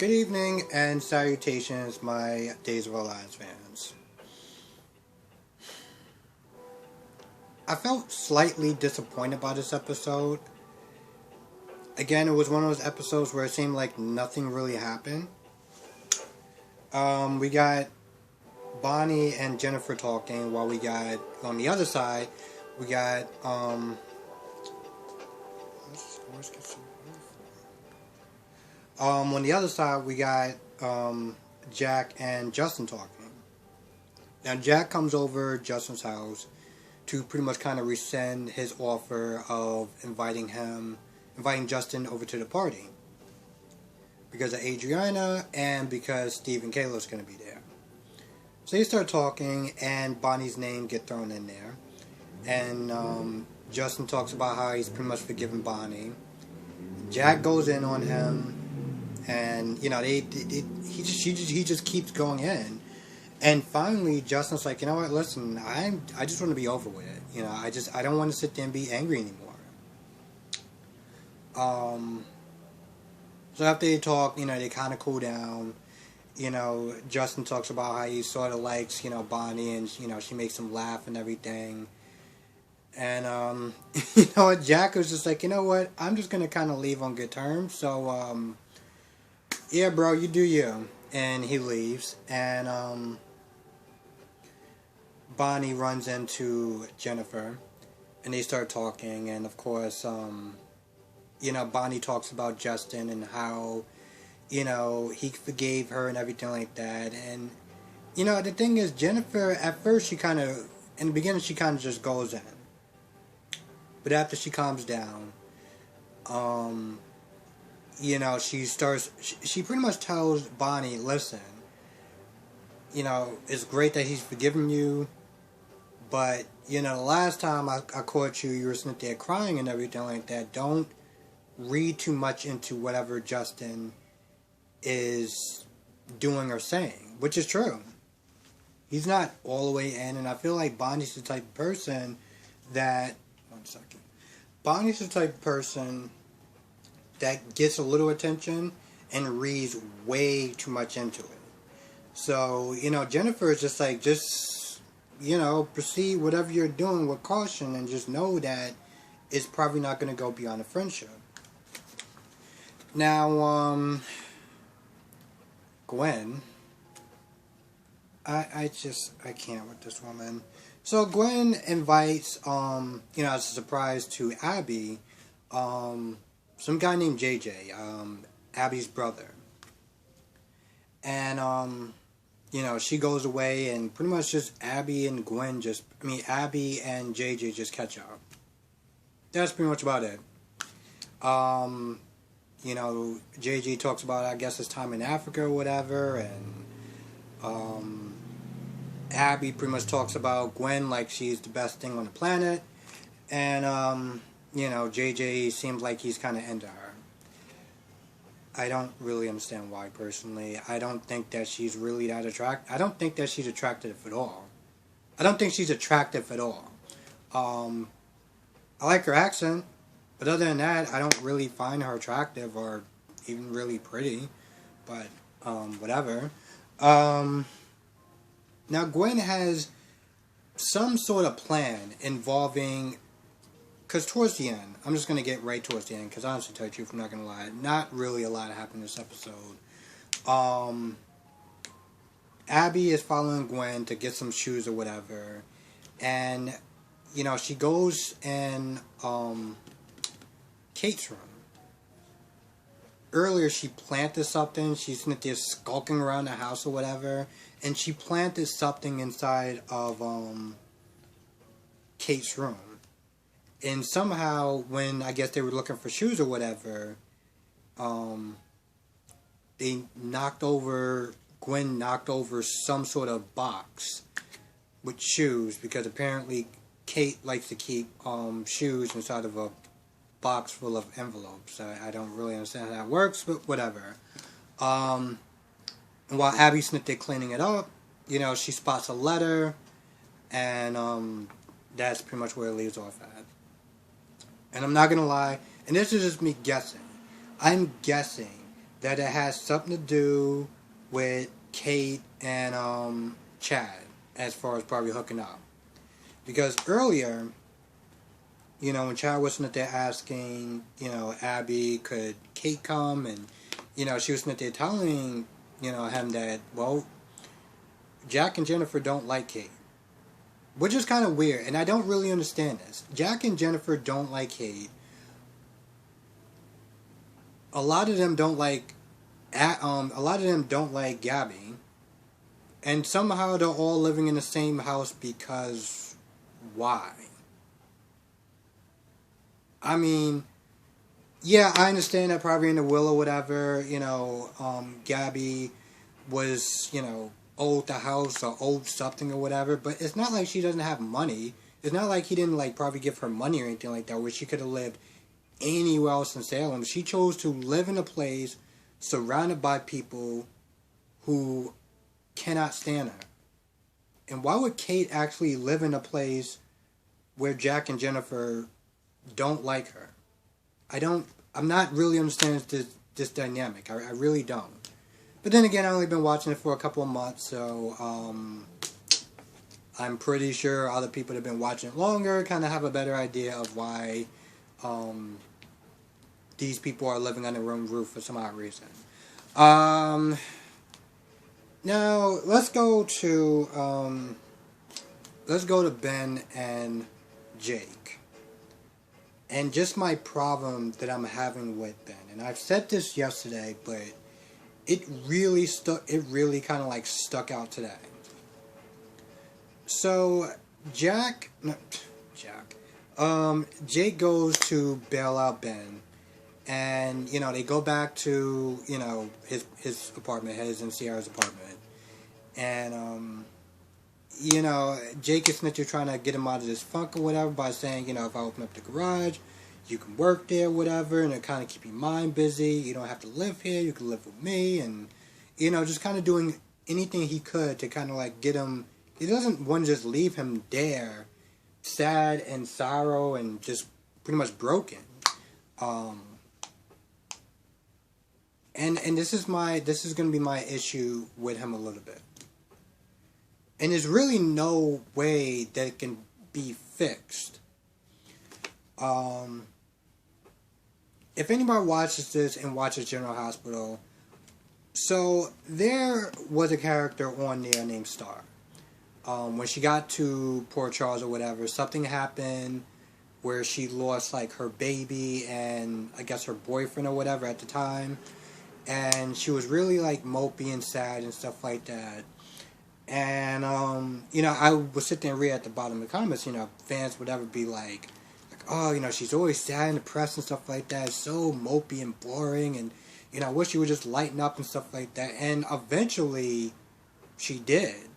Good evening and salutations, my Days of Our Lives fans. I felt slightly disappointed by this episode. Again, it was one of those episodes where it seemed like nothing really happened. We got Bonnie and Jennifer talking, while we got, on the other side, we got, on the other side, we got Jack and Justin talking. Now, Jack comes over Justin's house to pretty much kind of rescind his offer of inviting Justin over to the party because of Adriana and because Steve and Kayla's going to be there. So they start talking, and Bonnie's name get thrown in there, and Justin talks about how he's pretty much forgiven Bonnie. Jack goes in on him. And he just keeps going in, and finally Justin's like, you know what? Listen, I just want to be over with it. I don't want to sit there and be angry anymore. So after they talk, they kind of cool down. Justin talks about how he sort of likes Bonnie, and she makes him laugh and everything. And Jack was just like, you know what? I'm just gonna kind of leave on good terms. So yeah, bro, you do you. And he leaves. And Bonnie runs into Jennifer. And they start talking. And of course, Bonnie talks about Justin and how, he forgave her and everything like that. And, the thing is, Jennifer, at first, in the beginning, she kind of just goes in. But after she calms down, she pretty much tells Bonnie, listen, it's great that he's forgiven you, but, the last time I caught you, you were sitting there crying and everything like that. Don't read too much into whatever Justin is doing or saying, which is true. He's not all the way in, and I feel like Bonnie's the type of person that, Bonnie's the type of person that gets a little attention and reads way too much into it. So, Jennifer is just like, proceed whatever you're doing with caution, and just know that it's probably not going to go beyond a friendship. Now, Gwen, I can't with this woman. So Gwen invites, as a surprise to Abby, some guy named JJ, Abby's brother. And, she goes away, and pretty much just Abby and JJ just catch up. That's pretty much about it. JJ talks about, I guess, his time in Africa or whatever, and, Abby pretty much talks about Gwen like she's the best thing on the planet, and, JJ seems like he's kind of into her. I don't really understand why, personally. I don't think that she's really that attractive. I don't think that she's attractive at all. I like her accent, but other than that, I don't really find her attractive or even really pretty. But, whatever. Now, Gwen has some sort of plan involving... Because towards the end, I'm just going to get right towards the end, because honestly, to tell you the truth, I'm not going to lie, not really a lot happened in this episode. Abby is following Gwen to get some shoes or whatever, and, she goes in Kate's room. Earlier, she planted something, she's sitting there skulking around the house or whatever, and she planted something inside of Kate's room. And somehow, when I guess they were looking for shoes or whatever, Gwen knocked over some sort of box with shoes, because apparently Kate likes to keep shoes inside of a box full of envelopes. I don't really understand how that works, but whatever. And while Abby's sitting there cleaning it up, she spots a letter, and that's pretty much where it leaves off at. And I'm not going to lie, and this is just me guessing. I'm guessing that it has something to do with Kate and Chad as far as probably hooking up. Because earlier, when Chad was sitting there asking, Abby, could Kate come? And, she was sitting there telling, him that, well, Jack and Jennifer don't like Kate. Which is kind of weird, and I don't really understand this. Jack and Jennifer don't like Kate. A lot of them don't like Gabby, and somehow they're all living in the same house because why? I mean, yeah, I understand that probably in the will or whatever, Gabby was, owed the house or owed something or whatever, but it's not like she doesn't have money. It's not like he didn't probably give her money or anything like that where she could have lived anywhere else in Salem. She chose to live in a place surrounded by people who cannot stand her. And why would Kate actually live in a place where Jack and Jennifer don't like her? I'm not really understanding this dynamic. I really don't. But then again, I've only been watching it for a couple of months, so I'm pretty sure other people that have been watching it longer kind of have a better idea of why these people are living under one roof for some odd reason. Now let's go to Ben and Jake, and just my problem that I'm having with Ben. And I've said this yesterday, but it really kind of stuck out today. So Jake goes to bail out Ben, and they go back to his apartment, his and Sierra's apartment, and Jake is trying to get him out of this funk or whatever by saying, if I open up the garage, you can work there, whatever, and it kind of keep your mind busy. You don't have to live here. You can live with me, and just kind of doing anything he could to kind of get him. He doesn't want to just leave him there, sad and sorrow and just pretty much broken. And this is going to be my issue with him a little bit. And there's really no way that it can be fixed. If anybody watches this and watches General Hospital, so there was a character on there named Star. When she got to Port Charles or whatever, something happened where she lost her baby and I guess her boyfriend or whatever at the time. And she was really mopey and sad and stuff like that. And, I would sit there and read at the bottom of the comments, fans would ever be oh, she's always sad and depressed and stuff like that. It's so mopey and boring, and, I wish she would just lighten up and stuff like that. And eventually, she did.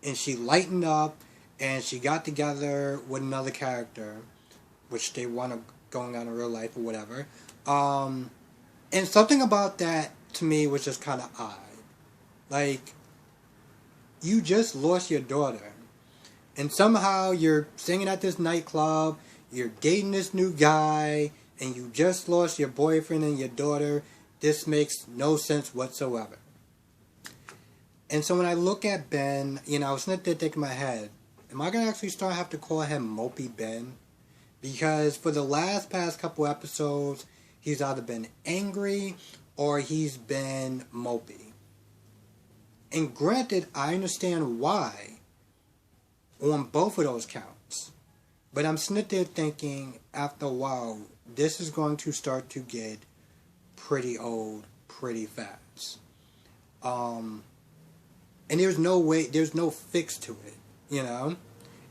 And she lightened up, and she got together with another character, which they wound up going on in real life or whatever. And something about that, to me, was just kind of odd. You just lost your daughter, and somehow you're singing at this nightclub, you're dating this new guy, and you just lost your boyfriend and your daughter. This makes no sense whatsoever. And so when I look at Ben, I was sitting there thinking in my head, am I going to actually have to call him Mopey Ben? Because for the past couple episodes, he's either been angry or he's been mopey. And granted, I understand why on both of those counts. But I'm sitting there thinking, after a while, this is going to start to get pretty old pretty fast. And there's no fix to it,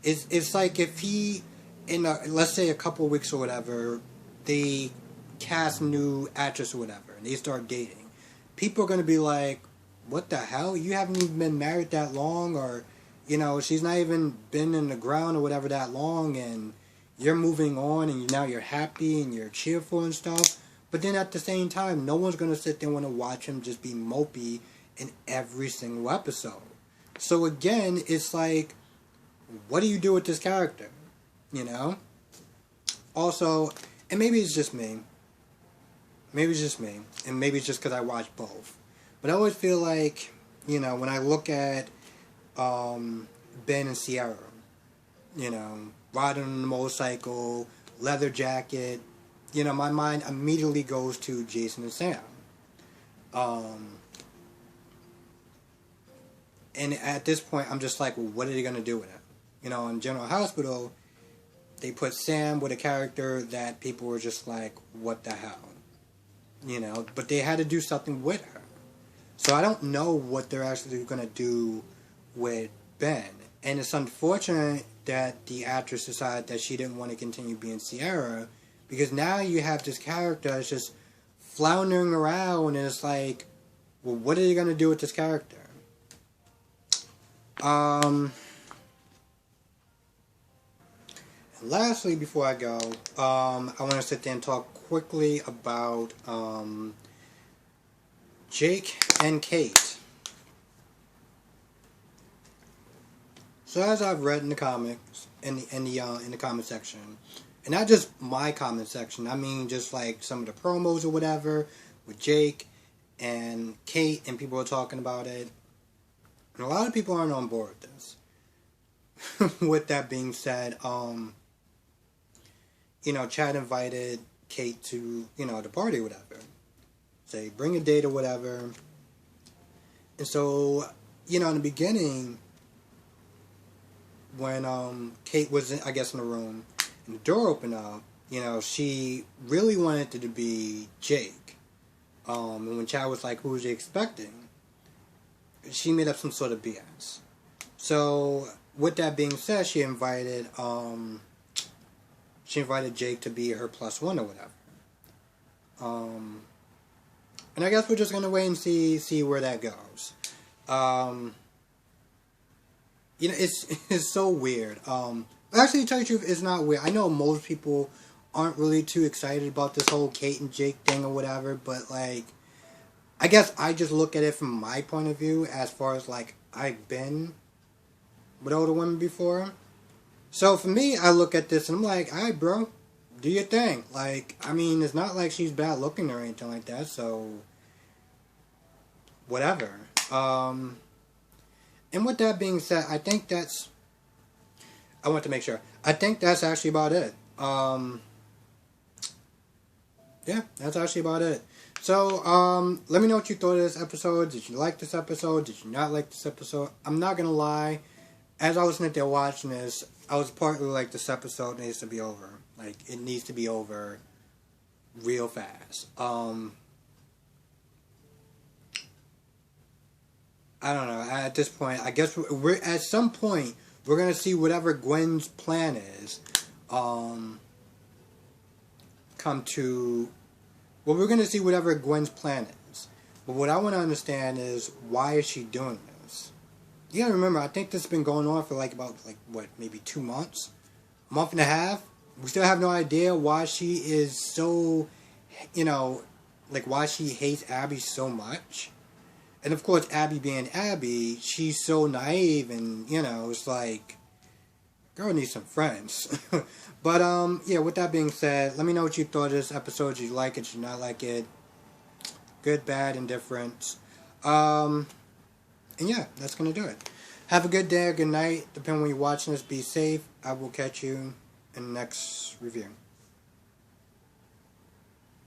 It's like if he, let's say a couple of weeks or whatever, they cast a new actress or whatever, and they start dating. People are going to be like, what the hell? You haven't even been married that long, or, she's not even been in the ground or whatever that long, and you're moving on, and now you're happy, and you're cheerful and stuff. But then at the same time, no one's going to sit there and want to watch him just be mopey in every single episode. So again, it's what do you do with this character? Also, and maybe it's just me, maybe it's just me, and maybe it's just because I watch both. But I always feel like, when I look at Ben and Sierra, riding on the motorcycle, leather jacket, my mind immediately goes to Jason and Sam. And at this point, I'm just like, well, what are they going to do with it? In General Hospital, they put Sam with a character that people were just like, what the hell? But they had to do something with her. So I don't know what they're actually going to do with Ben. And it's unfortunate that the actress decided that she didn't want to continue being Sierra, because now you have this character that's just floundering around, and it's like, well, what are you going to do with this character? And lastly, before I go, I want to sit there and talk quickly about Jake and Kate. So as I've read in the comics, in the comment section, and not just my comment section, I mean just like some of the promos or whatever with Jake and Kate, and people are talking about it, and a lot of people aren't on board with this. With that being said, Chad invited Kate to, the party or whatever. Say, bring a date or whatever. And so, in the beginning, when Kate was, in the room, and the door opened up, she really wanted it to be Jake. And when Chad was like, who was you expecting? She made up some sort of BS. So, with that being said, she invited Jake to be her +1 or whatever. And I guess we're just gonna wait and see where that goes. It's so weird. Actually, to tell you the truth, it's not weird. I know most people aren't really too excited about this whole Kate and Jake thing or whatever, but like, I guess I just look at it from my point of view, as far as like, I've been with older women before. So for me, I look at this and I'm like, alright bro, do your thing. Like, I mean, it's not like she's bad looking or anything like that, so whatever. And with that being said, I think that's, I want to make sure, I think that's actually about it. Yeah, that's actually about it. So, let me know what you thought of this episode. Did you like this episode? Did you not like this episode? I'm not gonna lie, as I was sitting there watching this, I was partly like, this episode needs to be over. Like, it needs to be over real fast. I don't know. At this point, I guess we're at some point, we're gonna see whatever Gwen's plan is, come to. Well, we're gonna see whatever Gwen's plan is. But what I want to understand is, why is she doing this? You gotta remember, I think this has been going on for maybe 2 months? A month and a half? We still have no idea why she is so, why she hates Abby so much. And of course, Abby being Abby, she's so naive and, it's like, girl needs some friends. But, yeah, with that being said, let me know what you thought of this episode. Did you like it? Did you not like it? Good, bad, indifferent. And yeah, that's going to do it. Have a good day or good night. Depending on when you're watching this, be safe. I will catch you in the next review.